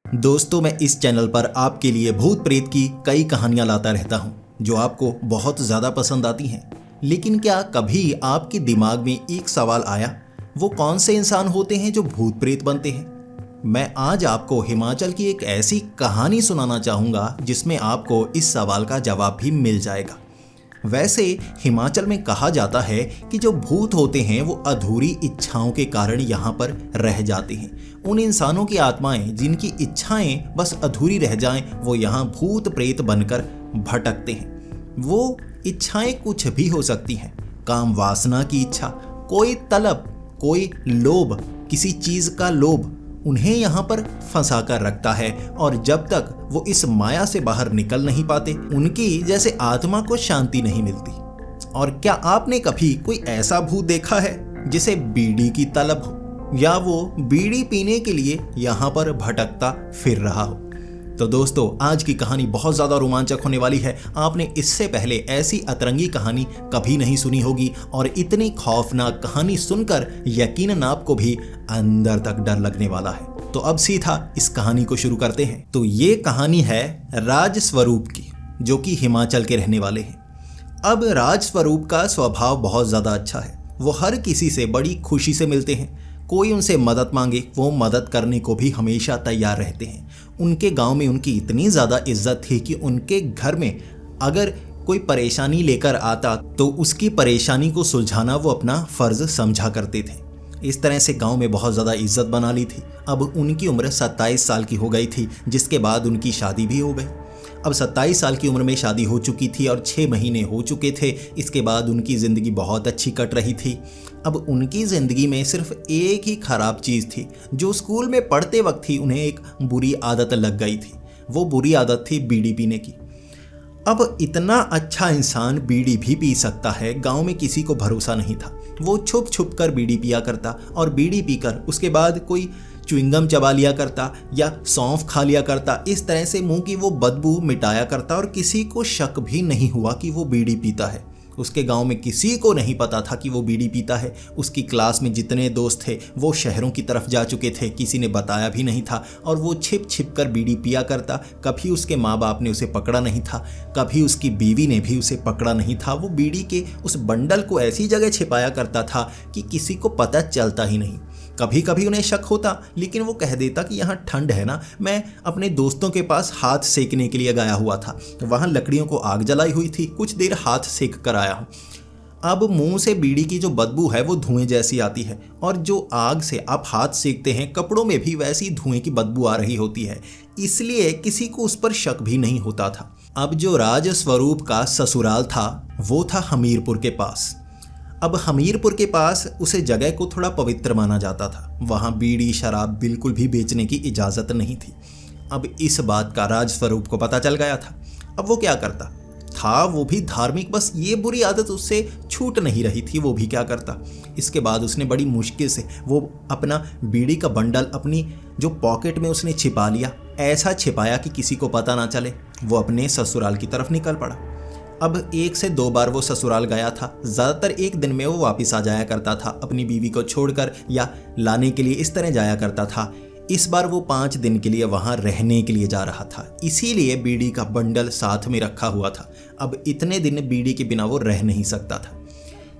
दोस्तों, मैं इस चैनल पर आपके लिए भूत प्रेत की कई कहानियां लाता रहता हूं जो आपको बहुत ज़्यादा पसंद आती हैं। लेकिन क्या कभी आपके दिमाग में एक सवाल आया, वो कौन से इंसान होते हैं जो भूत प्रेत बनते हैं? मैं आज आपको हिमाचल की एक ऐसी कहानी सुनाना चाहूँगा जिसमें आपको इस सवाल का जवाब भी मिल जाएगा। वैसे हिमाचल में कहा जाता है कि जो भूत होते हैं वो अधूरी इच्छाओं के कारण यहाँ पर रह जाते हैं। उन इंसानों की आत्माएं जिनकी इच्छाएं बस अधूरी रह जाएं, वो यहाँ भूत प्रेत बनकर भटकते हैं। वो इच्छाएं कुछ भी हो सकती हैं। काम वासना की इच्छा, कोई तलब, कोई लोभ, किसी चीज का लोभ उन्हें यहाँ पर फंसा कर रखता है, और जब तक वो इस माया से बाहर निकल नहीं पाते उनकी जैसे आत्मा को शांति नहीं मिलती। और क्या आपने कभी कोई ऐसा भूत देखा है जिसे बीड़ी की तलब हो, या वो बीड़ी पीने के लिए यहाँ पर भटकता फिर रहा हो? तो दोस्तों, आज की कहानी बहुत ज़्यादा रोमांचक होने वाली है। आपने इससे पहले ऐसी अतरंगी कहानी कभी नहीं सुनी होगी, और इतनी खौफनाक कहानी सुनकर यकीनन आपको भी अंदर तक डर लगने वाला है। तो अब सीधा इस कहानी को शुरू करते हैं। तो ये कहानी है राजस्वरूप की, जो कि हिमाचल के रहने वाले हैं। अब राजस्वरूप का स्वभाव बहुत ज़्यादा अच्छा है। वो हर किसी से बड़ी खुशी से मिलते हैं। कोई उनसे मदद मांगे वो मदद करने को भी हमेशा तैयार रहते हैं। उनके गांव में उनकी इतनी ज़्यादा इज्जत थी कि उनके घर में अगर कोई परेशानी लेकर आता तो उसकी परेशानी को सुलझाना वो अपना फ़र्ज़ समझा करते थे। इस तरह से गांव में बहुत ज़्यादा इज्जत बना ली थी। अब उनकी उम्र 27 साल की हो गई थी, जिसके बाद उनकी शादी भी हो गई। अब 27 साल की उम्र में शादी हो चुकी थी और 6 महीने हो चुके थे। इसके बाद उनकी ज़िंदगी बहुत अच्छी कट रही थी। अब उनकी ज़िंदगी में सिर्फ एक ही ख़राब चीज़ थी, जो स्कूल में पढ़ते वक्त ही उन्हें एक बुरी आदत लग गई थी। वो बुरी आदत थी बीड़ी पीने की। अब इतना अच्छा इंसान बीड़ी भी पी सकता है, गांव में किसी को भरोसा नहीं था। वो छुप छुप कर बीड़ी पिया करता, और बीड़ी पीकर उसके बाद कोई च्युइंगम चबा लिया करता या सौंफ खा लिया करता। इस तरह से मुंह की वो बदबू मिटाया करता, और किसी को शक भी नहीं हुआ कि वो बीड़ी पीता है। उसके गांव में किसी को नहीं पता था कि वो बीड़ी पीता है। उसकी क्लास में जितने दोस्त थे वो शहरों की तरफ जा चुके थे, किसी ने बताया भी नहीं था, और वो छिप छिप कर बीड़ी पिया करता। कभी उसके माँ बाप ने उसे पकड़ा नहीं था, कभी उसकी बीवी ने भी उसे पकड़ा नहीं था। वो बीड़ी के उस बंडल को ऐसी जगह छिपाया करता था कि किसी को पता चलता ही नहीं। कभी कभी उन्हें शक होता, लेकिन वो कह देता कि यहाँ ठंड है ना, मैं अपने दोस्तों के पास हाथ सेकने के लिए गया हुआ था, वहाँ लकड़ियों को आग जलाई हुई थी, कुछ देर हाथ सेक कर आया हूँ। अब मुंह से बीड़ी की जो बदबू है वो धुएं जैसी आती है, और जो आग से आप हाथ सेकते हैं कपड़ों में भी वैसी धुएं की बदबू आ रही होती है, इसलिए किसी को उस पर शक भी नहीं होता था। अब जो राजस्वरूप का ससुराल था वो था हमीरपुर के पास। अब हमीरपुर के पास उसे जगह को थोड़ा पवित्र माना जाता था। वहाँ बीड़ी शराब बिल्कुल भी बेचने की इजाज़त नहीं थी। अब इस बात का राजस्वरूप को पता चल गया था। अब वो क्या करता था, वो भी धार्मिक, बस ये बुरी आदत उससे छूट नहीं रही थी। वो भी क्या करता, इसके बाद उसने बड़ी मुश्किल से वो अपना बीड़ी का बंडल अपनी जो पॉकेट में उसने छिपा लिया। ऐसा छिपाया कि किसी को पता ना चले। वो अपने ससुराल की तरफ निकल पड़ा। अब 1 से 2 बार वो ससुराल गया था। ज़्यादातर एक दिन में वो वापस आ जाया करता था, अपनी बीवी को छोड़कर या लाने के लिए इस तरह जाया करता था। इस बार वो 5 दिन के लिए वहाँ रहने के लिए जा रहा था, इसीलिए बीड़ी का बंडल साथ में रखा हुआ था। अब इतने दिन बीड़ी के बिना वो रह नहीं सकता था।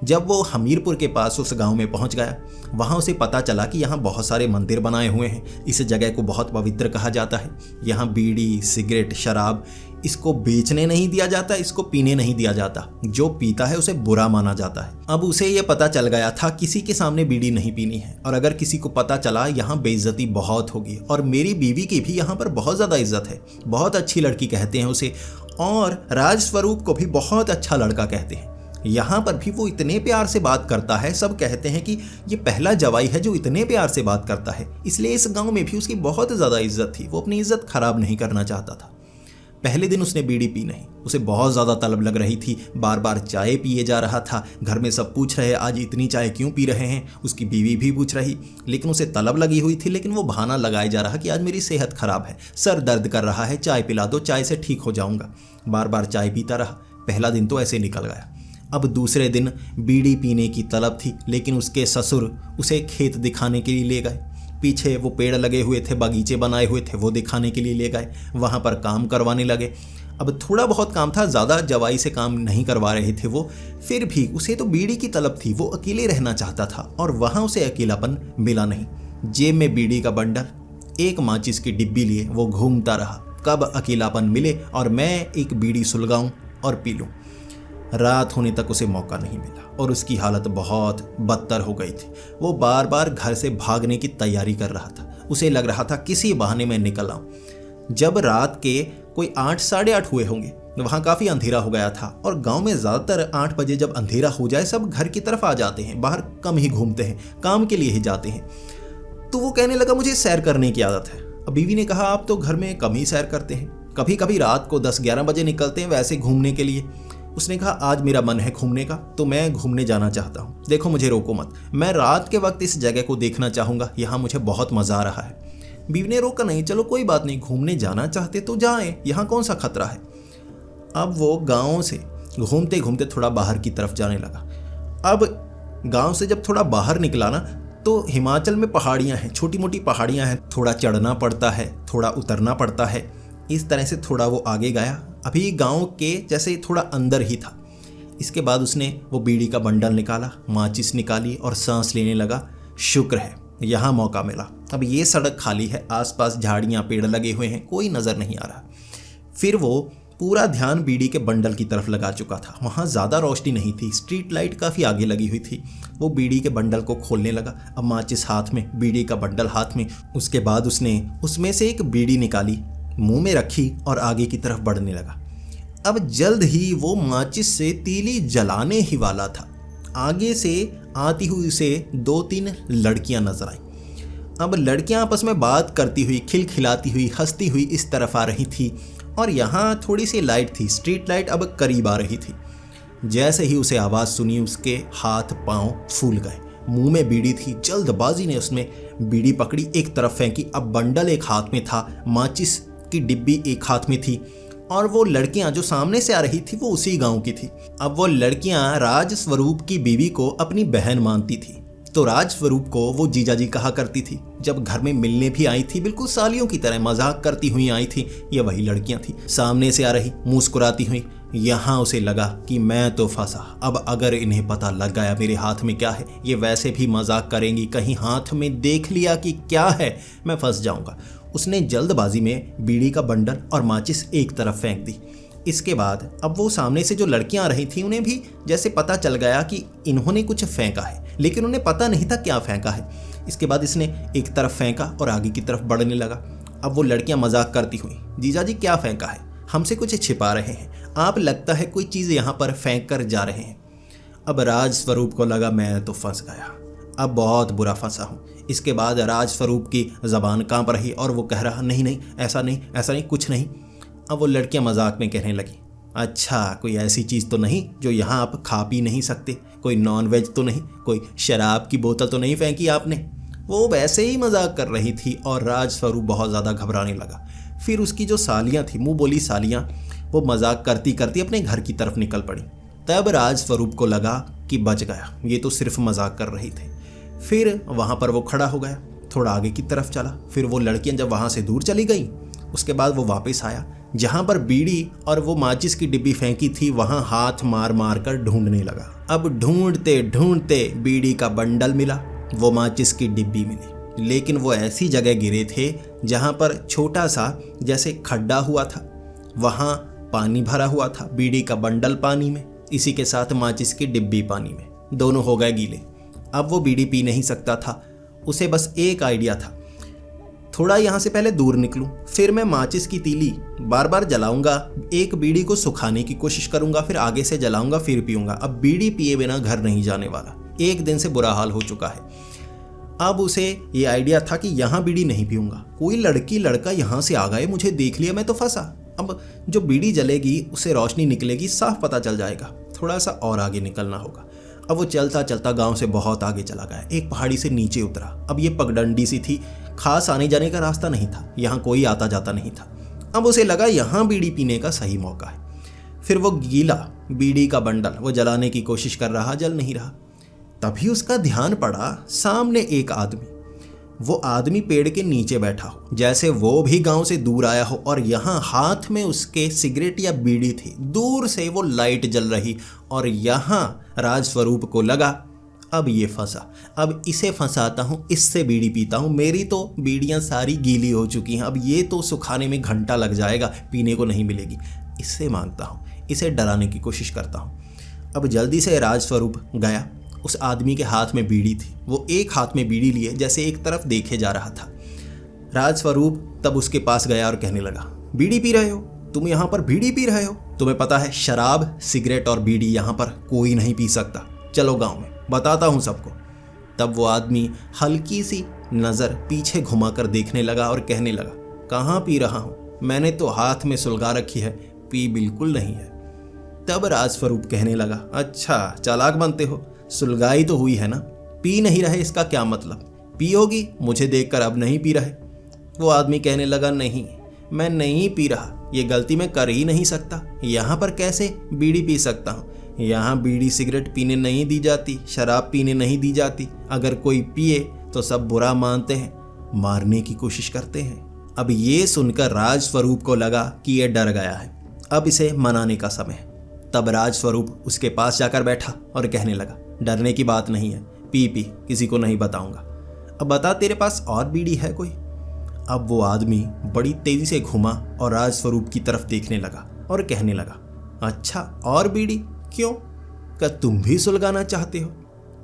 जब वो हमीरपुर के पास उस गांव में पहुंच गया, वहां उसे पता चला कि यहाँ बहुत सारे मंदिर बनाए हुए हैं। इस जगह को बहुत पवित्र कहा जाता है। यहाँ बीड़ी, सिगरेट, शराब इसको बेचने नहीं दिया जाता, इसको पीने नहीं दिया जाता। जो पीता है उसे बुरा माना जाता है। अब उसे ये पता चल गया था किसी के सामने बीड़ी नहीं पीनी है, और अगर किसी को पता चला यहाँ बेइज्जती बहुत होगी। और मेरी बीवी की भी यहाँ पर बहुत ज़्यादा इज्जत है, बहुत अच्छी लड़की कहते हैं उसे, और राजस्वरूप को भी बहुत अच्छा लड़का कहते हैं। यहाँ पर भी वो इतने प्यार से बात करता है, सब कहते हैं कि ये पहला जवाई है जो इतने प्यार से बात करता है, इसलिए इस गांव में भी उसकी बहुत ज़्यादा इज्जत थी। वो अपनी इज्जत खराब नहीं करना चाहता था। पहले दिन उसने बीड़ी पी नहीं, उसे बहुत ज़्यादा तलब लग रही थी। बार बार चाय पिए जा रहा था। घर में सब पूछ रहे आज इतनी चाय क्यों पी रहे हैं, उसकी बीवी भी पूछ रही, लेकिन उसे तलब लगी हुई थी। लेकिन वो बहाना लगाए जा रहा कि आज मेरी सेहत खराब है, सर दर्द कर रहा है, चाय पिला दो, चाय से ठीक हो जाऊँगा। बार बार चाय पीता रहा। पहला दिन तो ऐसे निकल गया। अब दूसरे दिन बीड़ी पीने की तलब थी, लेकिन उसके ससुर उसे खेत दिखाने के लिए ले गए। पीछे वो पेड़ लगे हुए थे, बगीचे बनाए हुए थे, वो दिखाने के लिए ले गए। वहाँ पर काम करवाने लगे। अब थोड़ा बहुत काम था, ज़्यादा जवाई से काम नहीं करवा रहे थे वो। फिर भी उसे तो बीड़ी की तलब थी, वो अकेले रहना चाहता था और वहाँ उसे अकेलापन मिला नहीं। जेब में बीड़ी का बंडल, एक माचिस की डिब्बी लिए वो घूमता रहा, कब अकेलापन मिले और मैं एक बीड़ी सुलगाऊं और पी लूं। रात होने तक उसे मौका नहीं मिला और उसकी हालत बहुत बदतर हो गई थी। वो बार बार घर से भागने की तैयारी कर रहा था। उसे लग रहा था किसी बहाने में निकल आऊं। जब रात के कोई 8 साढ़े 8 हुए होंगे, वहाँ काफ़ी अंधेरा हो गया था और गांव में ज़्यादातर 8 बजे जब अंधेरा हो जाए सब घर की तरफ आ जाते हैं, बाहर कम ही घूमते हैं, काम के लिए ही जाते हैं। तो वो कहने लगा मुझे सैर करने की आदत है। अब बीवी ने कहा आप तो घर में कम ही सैर करते हैं, कभी कभी रात को 10-11 बजे निकलते हैं वैसे घूमने के लिए। उसने कहा आज मेरा मन है घूमने का, तो मैं घूमने जाना चाहता हूँ, देखो मुझे रोको मत, मैं रात के वक्त इस जगह को देखना चाहूँगा, यहाँ मुझे बहुत मज़ा आ रहा है। बीवी ने रोका नहीं, चलो कोई बात नहीं, घूमने जाना चाहते तो जाएं, यहाँ कौन सा खतरा है। अब वो गाँव से घूमते घूमते थोड़ा बाहर की तरफ जाने लगा। अब गाँव से जब थोड़ा बाहर निकला ना, तो हिमाचल में पहाड़ियाँ हैं, छोटी मोटी पहाड़ियाँ हैं, थोड़ा चढ़ना पड़ता है, थोड़ा उतरना पड़ता है। इस तरह से थोड़ा वो आगे गया, अभी गांव के जैसे थोड़ा अंदर ही था। इसके बाद उसने वो बीड़ी का बंडल निकाला, माचिस निकाली और सांस लेने लगा। शुक्र है यहाँ मौका मिला। अब ये सड़क खाली है, आसपास झाड़ियाँ पेड़ लगे हुए हैं, कोई नज़र नहीं आ रहा। फिर वो पूरा ध्यान बीड़ी के बंडल की तरफ लगा चुका था। वहाँ ज़्यादा रोशनी नहीं थी, स्ट्रीट लाइट काफ़ी आगे लगी हुई थी। वो बीड़ी के बंडल को खोलने लगा। अब माचिस हाथ में, बीड़ी का बंडल हाथ में। उसके बाद उसने उसमें से एक बीड़ी निकाली, मुंह में रखी और आगे की तरफ बढ़ने लगा। अब जल्द ही वो माचिस से तीली जलाने ही वाला था। आगे से आती हुई उसे 2-3 लड़कियां नजर आईं। अब लड़कियां आपस में बात करती हुई, खिलखिलाती हुई, हंसती हुई इस तरफ आ रही थी और यहाँ थोड़ी सी लाइट थी, स्ट्रीट लाइट अब करीब आ रही थी। जैसे ही उसे आवाज़ सुनी उसके हाथ पांव फूल गए। मुंह में बीड़ी थी, जल्दबाजी ने उसने बीड़ी पकड़ी, एक तरफ फेंकी। अब बंडल एक हाथ में था, माचिस की डिब्बी एक हाथ में थी और वो लड़कियां जो सामने से आ रही थी वो उसी गांव की थी। अब वो लड़कियां राज स्वरूप की बीवी को अपनी बहन मानती थी, तो राज स्वरूप को वो जीजाजी कहा करती थी। जब घर में मिलने भी आई थी, बिल्कुल सालियों की तरह मजाक करती हुई आई थी। ये वही लड़कियां थी, सामने से आ रही, मुस्कुराती हुई। यहाँ उसे लगा कि मैं तो फंसा। अब अगर इन्हें पता लग गया मेरे हाथ में क्या है, ये वैसे भी मजाक करेंगी, कहीं हाथ में देख लिया कि क्या है, मैं फंस जाऊंगा। उसने जल्दबाजी में बीड़ी का बंडल और माचिस एक तरफ फेंक दी। इसके बाद अब वो सामने से जो लड़कियां आ रही थी उन्हें भी जैसे पता चल गया कि इन्होंने कुछ फेंका है, लेकिन उन्हें पता नहीं था क्या फेंका है। इसके बाद इसने एक तरफ फेंका और आगे की तरफ बढ़ने लगा। अब वो लड़कियां मजाक करती हुई, जीजाजी क्या फेंका है, हमसे कुछ छिपा रहे हैं, आप लगता है कोई चीज़ यहाँ पर फेंक कर जा रहे हैं। अब राज स्वरूप को लगा मैं तो फंस गया, अब बहुत बुरा फंसा हूँ। इसके बाद राज स्वरूप की ज़बान कांप रही और वो कह रहा नहीं नहीं, ऐसा नहीं, कुछ नहीं। अब वो लड़कियां मजाक में कहने लगी, अच्छा कोई ऐसी चीज़ तो नहीं जो यहाँ आप खा पी नहीं सकते, कोई नॉन वेज तो नहीं, कोई शराब की बोतल तो नहीं फेंकी आपने। वो वैसे ही मजाक कर रही थी और राज स्वरूप बहुत ज़्यादा घबराने लगा। फिर उसकी जो सालियाँ थी, मुँह बोली सालियाँ, वो मजाक करती करती अपने घर की तरफ निकल पड़ी। तब राज स्वरूप को लगा कि बच गया, ये तो सिर्फ मजाक कर रही थे। फिर वहाँ पर वो खड़ा हो गया, थोड़ा आगे की तरफ चला। फिर वो लड़कियाँ जब वहाँ से दूर चली गई, उसके बाद वो वापस आया, जहाँ पर बीड़ी और वो माचिस की डिब्बी फेंकी थी वहाँ हाथ मार मार कर ढूंढने लगा। अब ढूंढते ढूंढते बीड़ी का बंडल मिला, वो माचिस की डिब्बी मिली, लेकिन वो ऐसी जगह गिरे थे जहाँ पर छोटा सा जैसे खड्डा हुआ था, वहाँ पानी भरा हुआ था, बीड़ी का बंडल पानी में, इसी के साथ माचिस की डिब्बी पानी में, दोनों हो गए गीले। अब वो बीड़ी पी नहीं सकता था, उसे बस एक आइडिया था, थोड़ा यहाँ से पहले दूर निकलूं, फिर मैं माचिस की तीली बार बार जलाऊंगा, एक बीड़ी को सुखाने की कोशिश करूंगा, फिर आगे से जलाऊंगा, फिर पीऊंगा। अब बीड़ी पिए बिना घर नहीं जाने वाला, एक दिन से बुरा हाल हो चुका है। अब उसे ये आइडिया था कि यहाँ बीड़ी नहीं पीऊंगा, कोई लड़की लड़का यहाँ से आ गए, मुझे देख लिया, मैं तो फंसा। अब जो बीड़ी जलेगी उससे रोशनी निकलेगी, साफ पता चल जाएगा, थोड़ा सा और आगे निकलना होगा। अब वो चलता चलता गांव से बहुत आगे चला गया, एक पहाड़ी से नीचे उतरा। अब ये पगडंडी सी थी, खास आने जाने का रास्ता नहीं था, यहाँ कोई आता जाता नहीं था। अब उसे लगा यहाँ बीड़ी पीने का सही मौका है। फिर वो गीला बीड़ी का बंडल वो जलाने की कोशिश कर रहा, जल नहीं रहा। तभी उसका ध्यान पड़ा, सामने एक आदमी वो आदमी पेड़ के नीचे बैठा हो, जैसे वो भी गांव से दूर आया हो और यहाँ हाथ में उसके सिगरेट या बीड़ी थी। दूर से वो लाइट जल रही और यहाँ राजस्वरूप को लगा अब ये फंसा, अब इसे फंसाता हूँ, इससे बीड़ी पीता हूँ। मेरी तो बीड़ियाँ सारी गीली हो चुकी हैं, अब ये तो सुखाने में घंटा लग जाएगा, पीने को नहीं मिलेगी। इससे मांगता हूँ, इसे डराने की कोशिश करता हूँ। अब जल्दी से राजस्वरूप गया। उस आदमी के हाथ में बीड़ी थी, वो एक हाथ में बीड़ी लिए जैसे एक तरफ देखे जा रहा था। राजस्वरूप तब उसके पास गया और कहने लगा, बीड़ी पी रहे हो तुम, यहाँ पर बीड़ी पी रहे हो? तुम्हें पता है शराब, सिगरेट और बीड़ी यहाँ पर कोई नहीं पी सकता। चलो गांव में बताता हूँ सबको। तब वो आदमी हल्की सी नज़र पीछे घुमाकर देखने लगा और कहने लगा, कहाँ पी रहा हूँ, मैंने तो हाथ में सुलगा रखी है, पी बिल्कुल नहीं है। तब राजस्वरूप कहने लगा, अच्छा चालाक बनते हो, सुलगाई तो हुई है ना, पी नहीं रहे इसका क्या मतलब? पियोगी? मुझे देखकर अब नहीं पी रहे। वो आदमी कहने लगा, नहीं मैं नहीं पी रहा, ये गलती मैं कर ही नहीं सकता। यहाँ पर कैसे बीड़ी पी सकता हूँ? यहाँ बीड़ी सिगरेट पीने नहीं दी जाती, शराब पीने नहीं दी जाती। अगर कोई पिए तो सब बुरा मानते हैं, मारने की कोशिश करते हैं। अब ये सुनकर राजस्वरूप को लगा कि ये डर गया है, अब इसे मनाने का समय है। तब राजस्वरूप उसके पास जाकर बैठा और कहने लगा, डरने की बात नहीं है, पी पी, किसी को नहीं बताऊंगा। अब बता तेरे पास और बीड़ी है कोई? अब वो आदमी बड़ी तेजी से घुमा और राजस्वरूप की तरफ देखने लगा और कहने लगा, अच्छा और बीड़ी? क्यों, क्या तुम भी सुलगाना चाहते हो?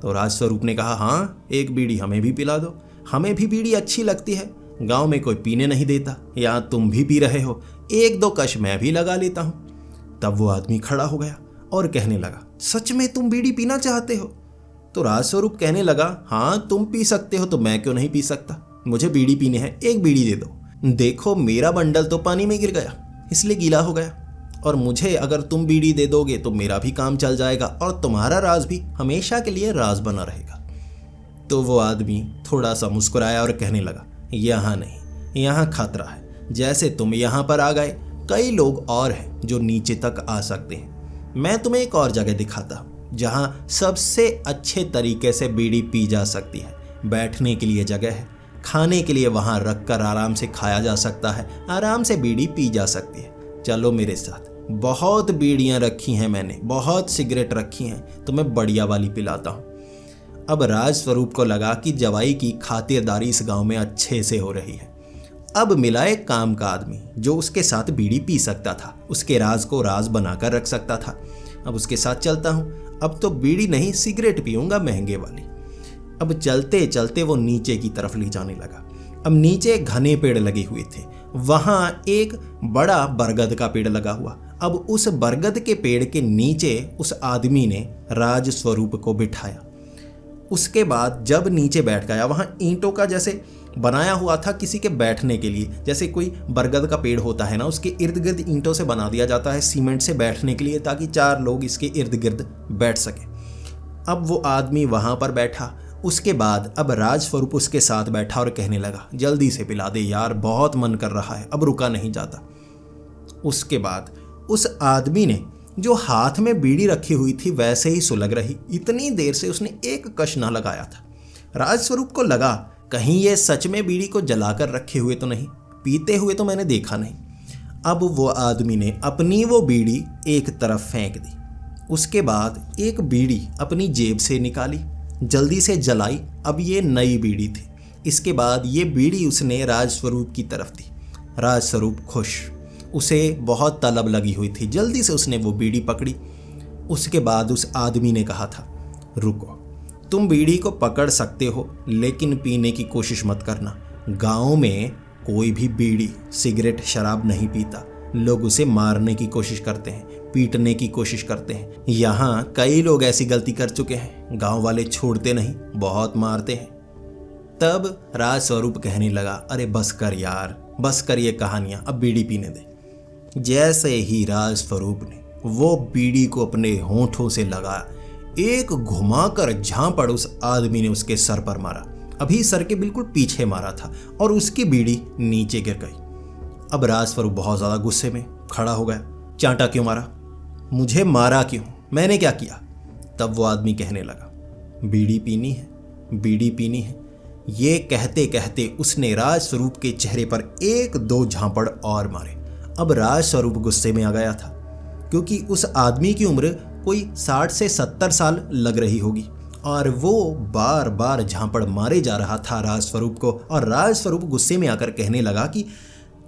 तो राजस्वरूप ने कहा, हाँ एक बीड़ी हमें भी पिला दो, हमें भी बीड़ी अच्छी लगती है, गांव में कोई पीने नहीं देता, यहाँ तुम भी पी रहे हो, एक दो कश मैं भी लगा लेता हूँ। तब वो आदमी खड़ा हो गया और कहने लगा, सच में तुम बीड़ी पीना चाहते हो? तो राजस्वरूप कहने लगा, हाँ तुम पी सकते हो तो मैं क्यों नहीं पी सकता, मुझे बीड़ी पीनी है, एक बीड़ी दे दो। देखो मेरा बंडल तो पानी में गिर गया, इसलिए गीला हो गया, और मुझे अगर तुम बीड़ी दे दोगे तो मेरा भी काम चल जाएगा और तुम्हारा राज भी हमेशा के लिए राज बना रहेगा। तो वो आदमी थोड़ा सा मुस्कुराया और कहने लगा, यहाँ नहीं, यहाँ खतरा है। जैसे तुम यहाँ पर आ गए, कई लोग और हैं जो नीचे तक आ सकते हैं। मैं तुम्हें एक और जगह दिखाता हूँ जहाँ सबसे अच्छे तरीके से बीड़ी पी जा सकती है। बैठने के लिए जगह है, खाने के लिए वहाँ रख कर आराम से खाया जा सकता है, आराम से बीड़ी पी जा सकती है। चलो मेरे साथ, बहुत बीड़ियाँ रखी हैं मैंने, बहुत सिगरेट रखी हैं, तो मैं बढ़िया वाली पिलाता हूँ। अब राजस्वरूप को लगा कि जवाई की खातिरदारी इस गांव में अच्छे से हो रही है। अब मिला एक काम का आदमी जो उसके साथ बीड़ी पी सकता था, उसके राज को राज बनाकर रख सकता था। अब उसके साथ चलता हूँ, अब तो बीड़ी नहीं सिगरेट पीऊंगा महंगे वाली। अब चलते चलते वो नीचे की तरफ ले जाने लगा। अब नीचे घने पेड़ लगे हुए थे, वहाँ एक बड़ा बरगद का पेड़ लगा हुआ। अब उस बरगद के पेड़ के नीचे उस आदमी ने राजस्वरूप को बिठाया। उसके बाद जब नीचे बैठ गया, वहाँ ईंटों का जैसे बनाया हुआ था किसी के बैठने के लिए, जैसे कोई बरगद का पेड़ होता है ना, उसके इर्द गिर्द ईंटों से बना दिया जाता है सीमेंट से बैठने के लिए, ताकि चार लोग इसके इर्द गिर्द बैठ सके। अब वो आदमी वहाँ पर बैठा। उसके बाद अब राजस्वरूप उसके साथ बैठा और कहने लगा, जल्दी से पिला दे यार, बहुत मन कर रहा है, अब रुका नहीं जाता। उसके बाद उस आदमी ने जो हाथ में बीड़ी रखी हुई थी वैसे ही सुलग रही, इतनी देर से उसने एक कश ना लगाया था। राजस्वरूप को लगा कहीं ये सच में बीड़ी को जलाकर रखे हुए तो नहीं, पीते हुए तो मैंने देखा नहीं। अब वो आदमी ने अपनी वो बीड़ी एक तरफ फेंक दी। उसके बाद एक बीड़ी अपनी जेब से निकाली, जल्दी से जलाई। अब ये नई बीड़ी थी। इसके बाद ये बीड़ी उसने राजस्वरूप की तरफ दी। राजस्वरूप खुश, उसे बहुत तलब लगी हुई थी, जल्दी से उसने वो बीड़ी पकड़ी। उसके बाद उस आदमी ने कहा था, रुको, तुम बीड़ी को पकड़ सकते हो लेकिन पीने की कोशिश मत करना। गांव में कोई भी बीड़ी सिगरेट शराब नहीं पीता, लोग उसे मारने की कोशिश करते हैं, पीटने की कोशिश करते हैं। यहाँ कई लोग ऐसी गलती कर चुके हैं, गांव वाले छोड़ते नहीं, बहुत मारते हैं। तब राजस्वरूप कहने लगा, अरे बस कर यार, बस कर ये कहानियाँ, अब बीड़ी पीने दे। जैसे ही राजस्वरूप ने वो बीड़ी को अपने होंठों से लगाया, एक घुमाकर झांपड़ उस आदमी ने उसके सर पर मारा। अभी सर के बिल्कुल पीछे मारा था और उसकी बीड़ी नीचे गिर गई। अब राजस्वरूप बहुत ज़्यादा गुस्से में खड़ा हो गया, चांटा क्यों मारा, मुझे मारा क्यों, मैंने क्या किया? तब वो आदमी कहने लगा, बीड़ी पीनी है, बीड़ी पीनी है, ये कहते कहते उसने राजस्वरूप के चेहरे पर एक दो झापड़ और मारे। अब राजस्वरूप गुस्से में आ गया था, क्योंकि उस आदमी की उम्र कोई 60 से 70 साल लग रही होगी और वो बार बार झापड़ मारे जा रहा था राजस्वरूप को। और राजस्वरूप गुस्से में आकर कहने लगा कि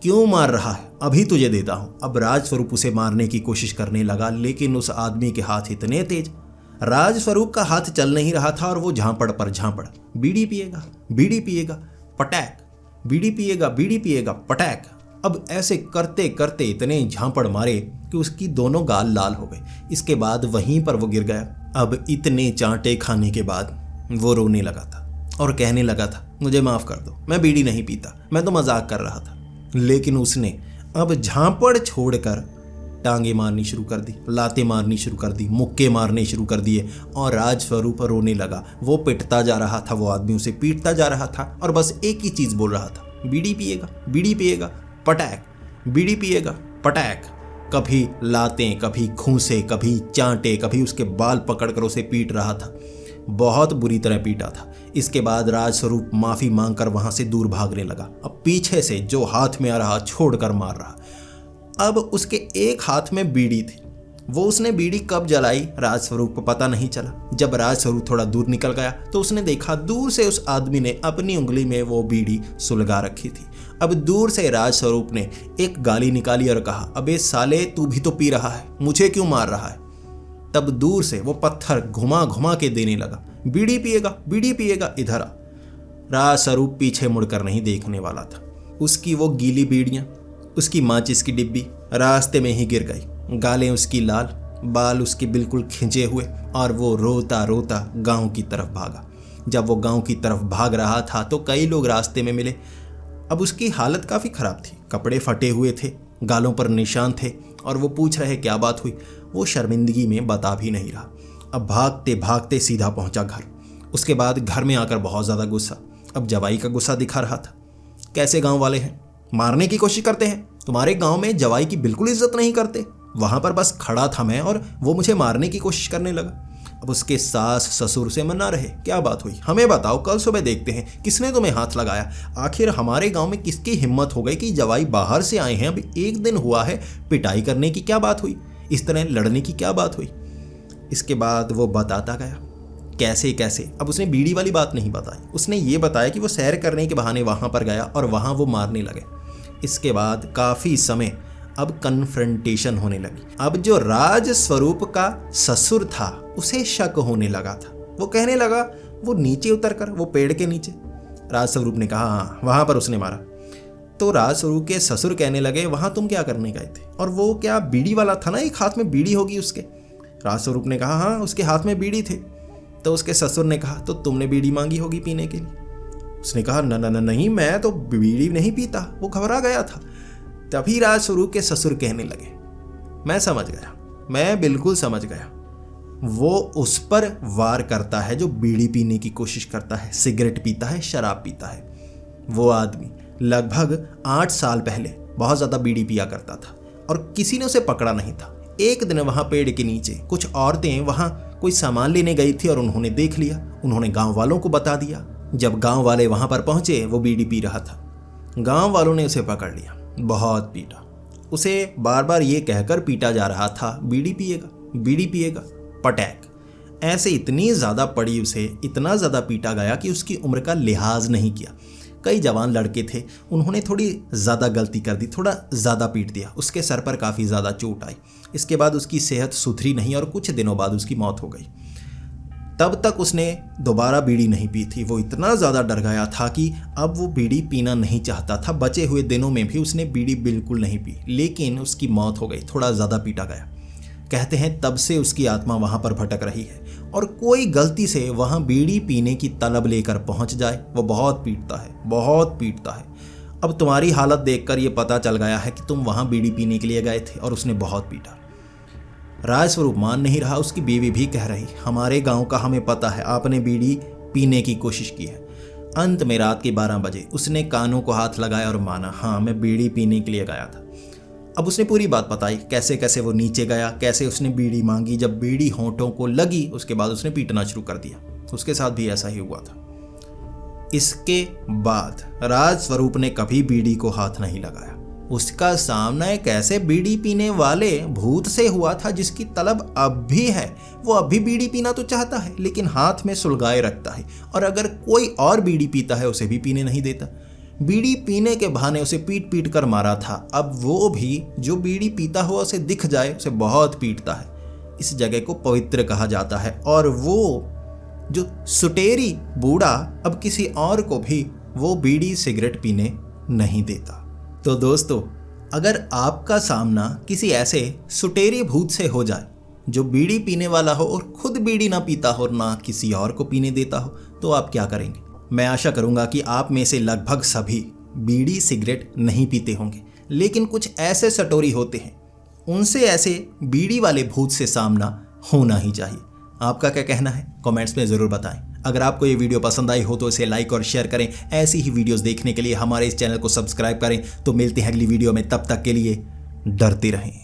क्यों मार रहा है, अभी तुझे देता हूं। अब राजस्वरूप उसे मारने की कोशिश करने लगा, लेकिन उस आदमी के हाथ इतने तेज, राजस्वरूप का हाथ चल नहीं रहा था और वो झापड़ पर झापड़, बीड़ी पिएगा, बीड़ी पिएगा, पटैक, बीड़ी पिएगा, बीड़ी पिएगा, पटैक। अब ऐसे करते करते इतने झापड़ मारे कि उसकी दोनों गाल लाल हो गए। इसके बाद वहीं पर वो गिर गया। अब इतने चांटे खाने के बाद वो रोने लगा था और कहने लगा था, मुझे माफ़ कर दो, मैं बीड़ी नहीं पीता, मैं तो मजाक कर रहा था। लेकिन उसने अब झापड़ छोड़कर टांगे मारनी शुरू कर दी, लाते मारनी शुरू कर दी, मुक्के मारने शुरू कर दिए और राजस्वरूप रोने लगा। वो पिटता जा रहा था, वो आदमी उसे पीटता जा रहा था और बस एक ही चीज़ बोल रहा था, बीड़ी पिएगा, बीड़ी पिएगा, पटैक, बीड़ी पिएगा, पटैक। कभी लातें, कभी घूंसे, कभी चांटे, कभी उसके बाल पकड़कर उसे पीट रहा था। बहुत बुरी तरह पीटा था। इसके बाद राजस्वरूप माफ़ी मांगकर वहाँ से दूर भागने लगा। अब पीछे से जो हाथ में आ रहा छोड़कर मार रहा। अब उसके एक हाथ में बीड़ी थी, वो उसने बीड़ी कब जलाई राजस्वरूप को पता नहीं चला। जब राजस्वरूप थोड़ा दूर निकल गया तो उसने देखा दूर से उस आदमी ने अपनी उंगली में वो बीड़ी सुलगा रखी थी। अब दूर से राजस्वरूप ने एक गाली निकाली और कहा, अबे साले, तू भी तो पी रहा है, मुझे क्यों मार रहा है। तब दूर से वो पत्थर घुमा घुमा के देने लगा, बीड़ी पिएगा, बीड़ी पिएगा, इधर आ। राजस्वरूप पीछे मुड़कर नहीं देखने वाला था। उसकी वो गीली बीड़ियाँ, उसकी माचिस की डिब्बी रास्ते में ही गिर गई। गालें उसकी लाल, बाल उसके बिल्कुल खिंचे हुए और वो रोता रोता गांव की तरफ भागा। जब वो गांव की तरफ भाग रहा था तो कई लोग रास्ते में मिले। अब उसकी हालत काफ़ी ख़राब थी, कपड़े फटे हुए थे, गालों पर निशान थे और वो पूछ रहे क्या बात हुई। वो शर्मिंदगी में बता भी नहीं रहा। अब भागते भागते सीधा पहुंचा घर। उसके बाद घर में आकर बहुत ज़्यादा गुस्सा। अब जवाई का गुस्सा दिखा रहा था। कैसे गांव वाले हैं, मारने की कोशिश करते हैं, तुम्हारे गांव में जवाई की बिल्कुल इज्जत नहीं करते। वहां पर बस खड़ा था मैं और वो मुझे मारने की कोशिश करने लगा। अब उसके सास ससुर से मना रहे, क्या बात हुई, हमें बताओ, कल सुबह देखते हैं किसने तुम्हें हाथ लगाया। आखिर हमारे गांव में किसकी हिम्मत हो गई कि जवाई बाहर से आए हैं, अभी एक दिन हुआ है, पिटाई करने की क्या बात हुई, इस तरह लड़ने की क्या बात हुई। इसके बाद वो बताता गया कैसे कैसे। अब उसने बीड़ी वाली बात नहीं बताई, उसने ये बताया कि वो सैर करने के बहाने वहाँ पर गया और वहाँ वो मारने लगे। इसके बाद काफ़ी समय अब कन्फ्रंटेशन होने लगी। अब जो राजस्वरूप का ससुर था उसे शक होने लगा था। वो कहने लगा, वो नीचे उतरकर, वो पेड़ के नीचे। राजस्वरूप ने कहा, हाँ वहाँ पर उसने मारा। तो राजस्वरूप के ससुर कहने लगे, वहाँ तुम क्या करने गए थे, और वो क्या बीड़ी वाला था ना, एक हाथ में बीड़ी होगी उसके। राजस्वरूप ने कहा, हाँ उसके हाथ में बीड़ी थे। तो उसके ससुर ने कहा, तो तुमने बीड़ी मांगी होगी पीने के लिए। उसने कहा, नहीं, मैं तो बीड़ी नहीं पीता, वो घबरा गया था। तभी राजस्वरूप के ससुर कहने लगे, मैं समझ गया, मैं बिल्कुल समझ गया, वो उस पर वार करता है जो बीड़ी पीने की कोशिश करता है, सिगरेट पीता है, शराब पीता है। वो आदमी लगभग 8 साल पहले बहुत ज़्यादा बीड़ी पिया करता था और किसी ने उसे पकड़ा नहीं था। एक दिन वहाँ पेड़ के नीचे कुछ औरतें वहाँ कोई सामान लेने गई थी और उन्होंने देख लिया। उन्होंने गांव वालों को बता दिया। जब गांव वाले वहाँ पर पहुँचे, वो बीड़ी पी रहा था। गांव वालों ने उसे पकड़ लिया, बहुत पीटा। उसे बार बार ये कहकर पीटा जा रहा था, बीड़ी पिएगा, बीड़ी पिएगा, पटैक। ऐसे इतनी ज़्यादा पड़ी उसे, इतना ज़्यादा पीटा गया कि उसकी उम्र का लिहाज नहीं किया। कई जवान लड़के थे, उन्होंने थोड़ी ज़्यादा गलती कर दी, थोड़ा ज़्यादा पीट दिया। उसके सर पर काफ़ी ज़्यादा चोट आई। इसके बाद उसकी सेहत सुधरी नहीं और कुछ दिनों बाद उसकी मौत हो गई। तब तक उसने दोबारा बीड़ी नहीं पी थी। वो इतना ज़्यादा डर गया था कि अब वो बीड़ी पीना नहीं चाहता था। बचे हुए दिनों में भी उसने बीड़ी बिल्कुल नहीं पी, लेकिन उसकी मौत हो गई, थोड़ा ज़्यादा पीटा गया। कहते हैं तब से उसकी आत्मा वहाँ पर भटक रही है और कोई गलती से वहाँ बीड़ी पीने की तलब लेकर पहुँच जाए, वो बहुत पीटता है, बहुत पीटता है। अब तुम्हारी हालत देखकर ये पता चल गया है कि तुम वहाँ बीड़ी पीने के लिए गए थे और उसने बहुत पीटा। राजस्वरूप मान नहीं रहा। उसकी बीवी भी कह रही, हमारे गांव का हमें पता है, आपने बीड़ी पीने की कोशिश की है। अंत में रात के 12 बजे उसने कानों को हाथ लगाया और माना, हाँ मैं बीड़ी पीने के लिए गया था। अब उसने पूरी बात बताई, कैसे कैसे वो नीचे गया, कैसे उसने बीड़ी मांगी। जब बीड़ी होंठों को लगी उसके बाद उसने पीटना शुरू कर दिया। उसके साथ भी ऐसा ही हुआ था। इसके बाद राज स्वरूप ने कभी बीड़ी को हाथ नहीं लगाया। उसका सामना एक ऐसे बीड़ी पीने वाले भूत से हुआ था जिसकी तलब अब भी है। वो अब भी बीड़ी पीना तो चाहता है लेकिन हाथ में सुलगाए रखता है, और अगर कोई और बीड़ी पीता है उसे भी पीने नहीं देता। बीड़ी पीने के बहाने उसे पीट पीट कर मारा था। अब वो भी जो बीड़ी पीता हुआ उसे दिख जाए उसे बहुत पीटता है। इस जगह को पवित्र कहा जाता है, और वो जो सुटेरी बूढ़ा अब किसी और को भी वो बीड़ी सिगरेट पीने नहीं देता। तो दोस्तों, अगर आपका सामना किसी ऐसे सुटेरी भूत से हो जाए जो बीड़ी पीने वाला हो और खुद बीड़ी ना पीता हो और ना किसी और को पीने देता हो, तो आप क्या करेंगे? मैं आशा करूंगा कि आप में से लगभग सभी बीड़ी सिगरेट नहीं पीते होंगे, लेकिन कुछ ऐसे सटोरी होते हैं, उनसे ऐसे बीड़ी वाले भूत से सामना होना ही चाहिए। आपका क्या कहना है? कमेंट्स में ज़रूर बताएं। अगर आपको ये वीडियो पसंद आई हो तो इसे लाइक और शेयर करें। ऐसी ही वीडियोस देखने के लिए हमारे इस चैनल को सब्सक्राइब करें। तो मिलते हैं अगली वीडियो में, तब तक के लिए डरते रहें।